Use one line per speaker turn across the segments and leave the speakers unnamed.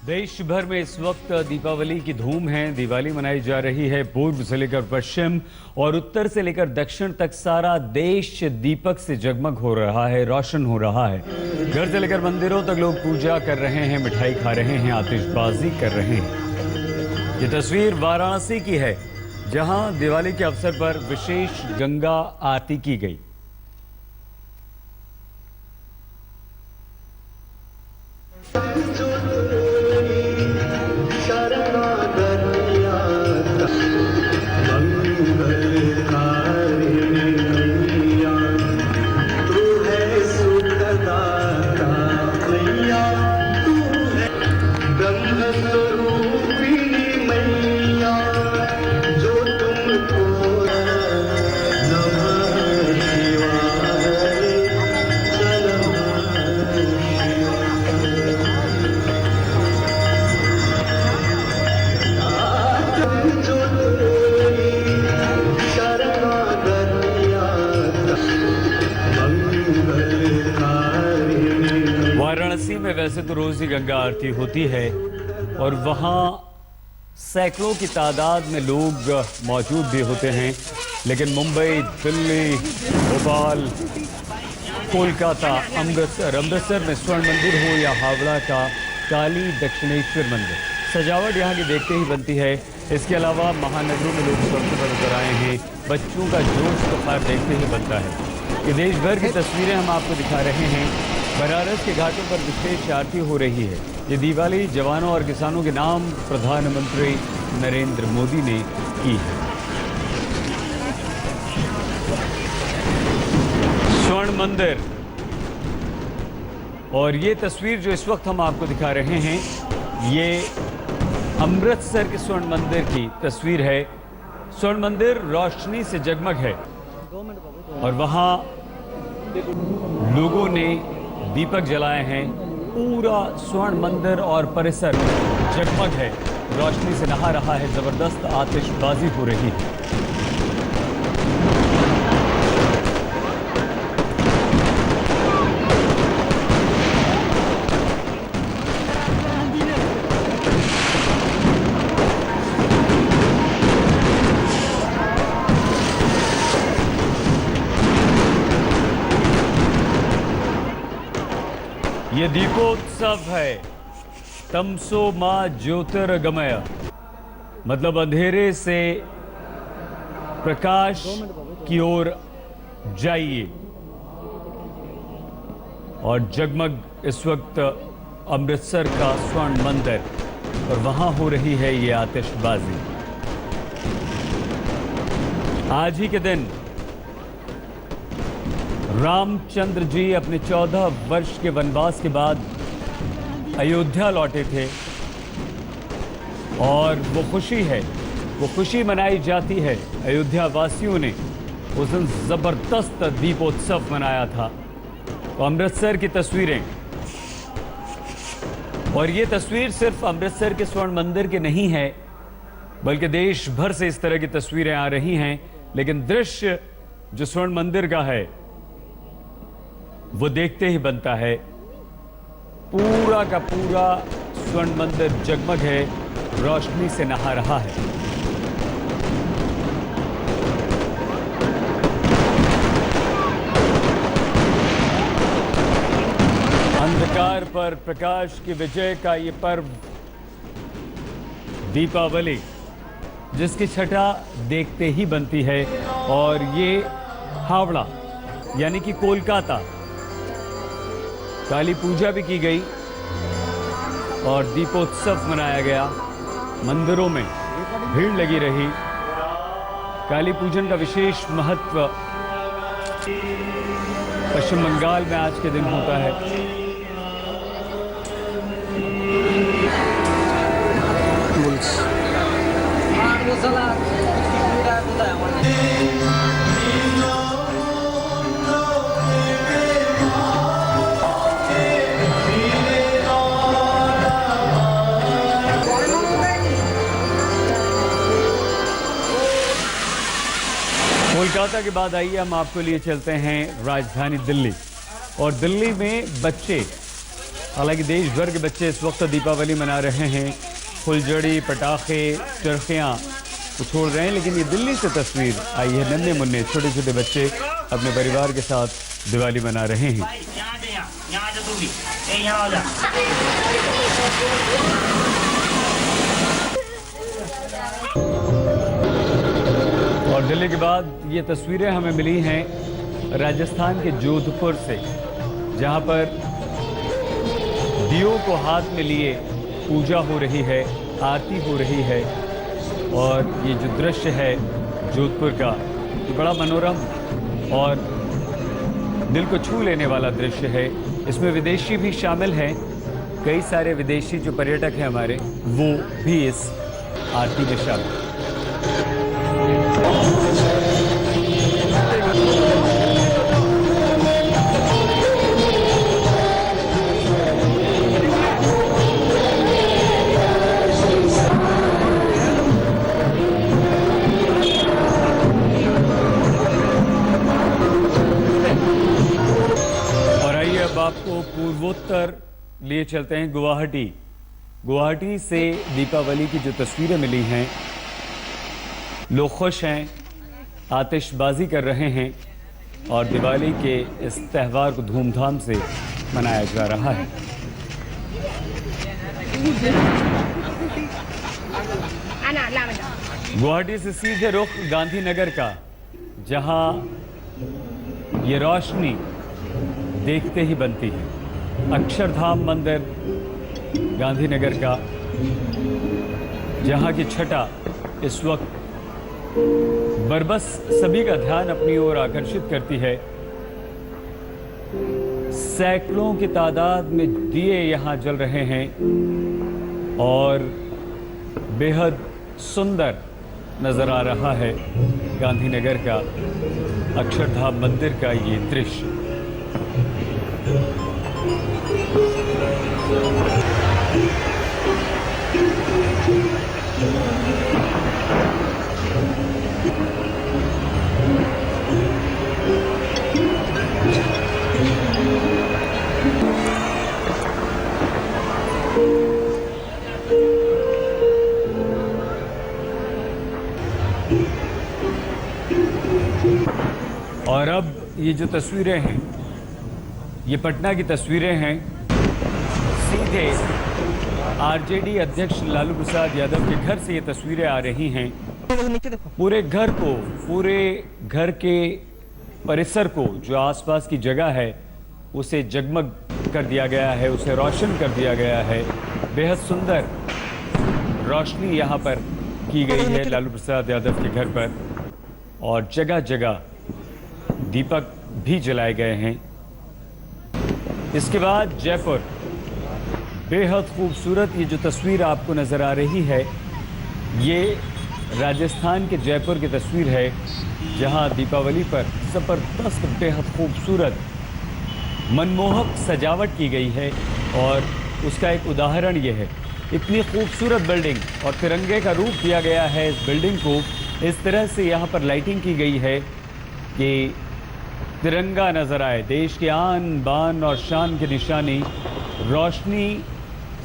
देश भर में इस वक्त दीपावली की धूम है। दिवाली मनाई जा रही है। पूर्व से लेकर पश्चिम और उत्तर से लेकर दक्षिण तक सारा देश दीपक से जगमग हो रहा है, रोशन हो रहा है। घर से लेकर मंदिरों तक लोग पूजा कर रहे हैं, मिठाई खा रहे हैं, आतिशबाजी कर रहे हैं। ये तस्वीर वाराणसी की है, जहां दिवाली के अवसर पर विशेष गंगा आरती की गई। वाराणसी में वैसे तो रोज ही गंगा आरती होती है और वहाँ सैकड़ों की तादाद में लोग मौजूद भी होते हैं, लेकिन मुंबई, दिल्ली, भोपाल, कोलकाता, अमृतसर में स्वर्ण मंदिर हो या हावड़ा का काली दक्षिणेश्वर मंदिर, सजावट यहाँ की देखते ही बनती है। इसके अलावा महानगरों में लोग स्वतंत्र नजर आए हैं। बच्चों का जोश तो खैर देखते ही बनता है। ये देश भर की तस्वीरें हम आपको दिखा रहे हैं। बनारस के घाटों पर विशेष आरती हो रही है। ये दिवाली जवानों और किसानों के नाम प्रधानमंत्री नरेंद्र मोदी ने की है। स्वर्ण मंदिर, और ये तस्वीर जो इस वक्त हम आपको दिखा रहे हैं, ये अमृतसर के स्वर्ण मंदिर की तस्वीर है। स्वर्ण मंदिर रोशनी से जगमग है और वहां लोगों ने दीपक जलाए हैं। पूरा स्वर्ण मंदिर और परिसर जगमग है, रोशनी से नहा रहा है। जबरदस्त आतिशबाजी हो रही है। ये दीपोत्सव है। तमसो मां ज्योतिर्गमय, मतलब अंधेरे से प्रकाश की ओर जाइए। और जगमग इस वक्त अमृतसर का स्वर्ण मंदिर, और वहां हो रही है ये आतिशबाजी। आज ही के दिन रामचंद्र जी अपने 14 वर्ष के वनवास के बाद अयोध्या लौटे थे, और वो खुशी मनाई जाती है। अयोध्या वासियों ने उस दिन जबरदस्त दीपोत्सव मनाया था। तो अमृतसर की तस्वीरें, और ये तस्वीर सिर्फ अमृतसर के स्वर्ण मंदिर के नहीं है, बल्कि देश भर से इस तरह की तस्वीरें आ रही हैं। लेकिन दृश्य जो स्वर्ण मंदिर का है वो देखते ही बनता है। पूरा का पूरा स्वर्ण मंदिर जगमग है, रोशनी से नहा रहा है। अंधकार पर प्रकाश की विजय का ये पर्व दीपावली, जिसकी छठा देखते ही बनती है। और ये हावड़ा यानी कि कोलकाता, काली पूजा भी की गई और दीपोत्सव मनाया गया। मंदिरों में भीड़ लगी रही। काली पूजन का विशेष महत्व पश्चिम बंगाल में आज के दिन होता है। कोलकाता के बाद आइए हम आपको लिए चलते हैं राजधानी दिल्ली। और दिल्ली में बच्चे हालांकि देश भर के बच्चे इस वक्त दीपावली मना रहे हैं। फुलझड़ी, पटाखे, चरखियाँ छोड़ रहे हैं, लेकिन ये दिल्ली से तस्वीर आई है। नन्हे मुन्ने छोटे छोटे बच्चे अपने परिवार के साथ दिवाली मना रहे हैं। और दिल्ली के बाद ये तस्वीरें हमें मिली हैं राजस्थान के जोधपुर से, जहां पर दियों को हाथ में लिए पूजा हो रही है, आरती हो रही है। और ये जो दृश्य है जोधपुर का, ये बड़ा मनोरम और दिल को छू लेने वाला दृश्य है। इसमें विदेशी भी शामिल हैं। कई सारे विदेशी जो पर्यटक हैं हमारे, वो भी इस आरती में शामिल। आपको पूर्वोत्तर लिए चलते हैं गुवाहाटी। गुवाहाटी से दीपावली की जो तस्वीरें मिली हैं, लोग खुश हैं, आतिशबाजी कर रहे हैं और दिवाली के इस त्यौहार को धूमधाम से मनाया जा रहा है। गुवाहाटी से सीधे रुख गांधीनगर का, जहां ये रोशनी देखते ही बनती है। अक्षरधाम मंदिर गांधीनगर का, जहां की छटा इस वक्त बरबस सभी का ध्यान अपनी ओर आकर्षित करती है। सैकड़ों की तादाद में दिए यहां जल रहे हैं और बेहद सुंदर नजर आ रहा है गांधीनगर का अक्षरधाम मंदिर का ये दृश्य। और अब ये जो तस्वीरें हैं, ये पटना की तस्वीरें हैं। सीधे आरजेडी अध्यक्ष लालू प्रसाद यादव के घर से ये तस्वीरें आ रही हैं। पूरे घर को, पूरे घर के परिसर को, जो आसपास की जगह है, उसे जगमग कर दिया गया है, उसे रोशन कर दिया गया है। बेहद सुंदर रोशनी यहाँ पर की गई है लालू प्रसाद यादव के घर पर, और जगह जगह दीपक भी जलाए गए हैं। इसके बाद जयपुर, बेहद खूबसूरत ये जो तस्वीर आपको नज़र आ रही है, ये राजस्थान के जयपुर की तस्वीर है, जहां दीपावली पर ज़बरदस्त बेहद खूबसूरत मनमोहक सजावट की गई है। और उसका एक उदाहरण ये है, इतनी खूबसूरत बिल्डिंग और तिरंगे का रूप दिया गया है इस बिल्डिंग को। इस तरह से यहाँ पर लाइटिंग की गई है कि तिरंगा नजर आए, देश की आन बान और शान की निशानी। रोशनी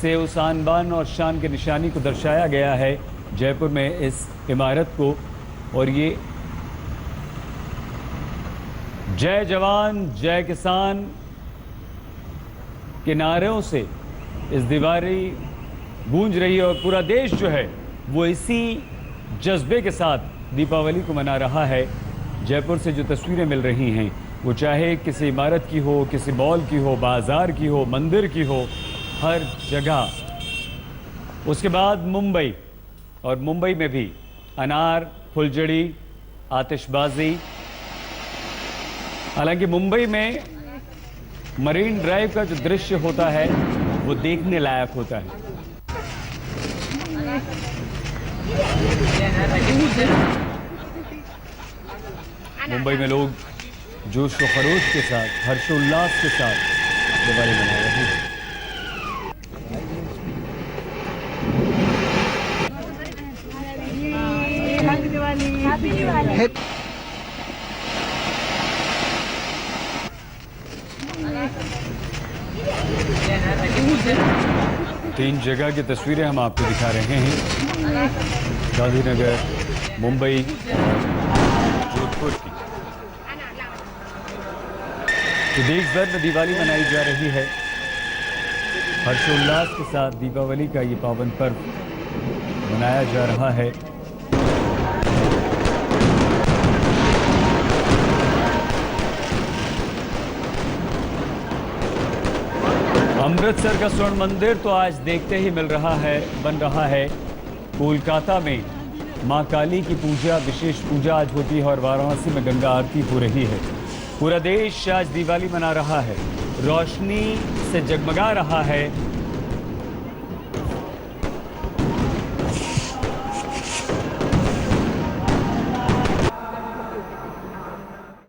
से उस आन बान और शान की निशानी को दर्शाया गया है जयपुर में इस इमारत को। और ये जय जवान जय किसान के नारों से इस दिवाली गूंज रही है और पूरा देश जो है वो इसी जज्बे के साथ दीपावली को मना रहा है। जयपुर से जो तस्वीरें मिल रही हैं, वो चाहे किसी इमारत की हो, किसी मॉल की हो, बाजार की हो, मंदिर की हो, हर जगह। उसके बाद मुंबई, और मुंबई में भी अनार, फुलझड़ी, आतिशबाजी। हालांकि मुंबई में मरीन ड्राइव का जो दृश्य होता है वो देखने लायक होता है। मुंबई में लोग जोश व खरोश के साथ, हर्षोल्लास के साथ दिवाली मना रहे हैं। हैप्पी दिवाली। तीन जगह की तस्वीरें हम आपको दिखा रहे हैं, गांधीनगर, मुंबई, जोधपुर की। तो देश भर में दिवाली मनाई जा रही है। हर्षोल्लास के साथ दीपावली का ये पावन पर्व मनाया जा रहा है। अमृतसर का स्वर्ण मंदिर तो आज देखते ही बन रहा है। कोलकाता में मां काली की पूजा, विशेष पूजा आज होती है और वाराणसी में गंगा आरती हो रही है। पूरा देश आज दिवाली मना रहा है, रोशनी से जगमगा रहा है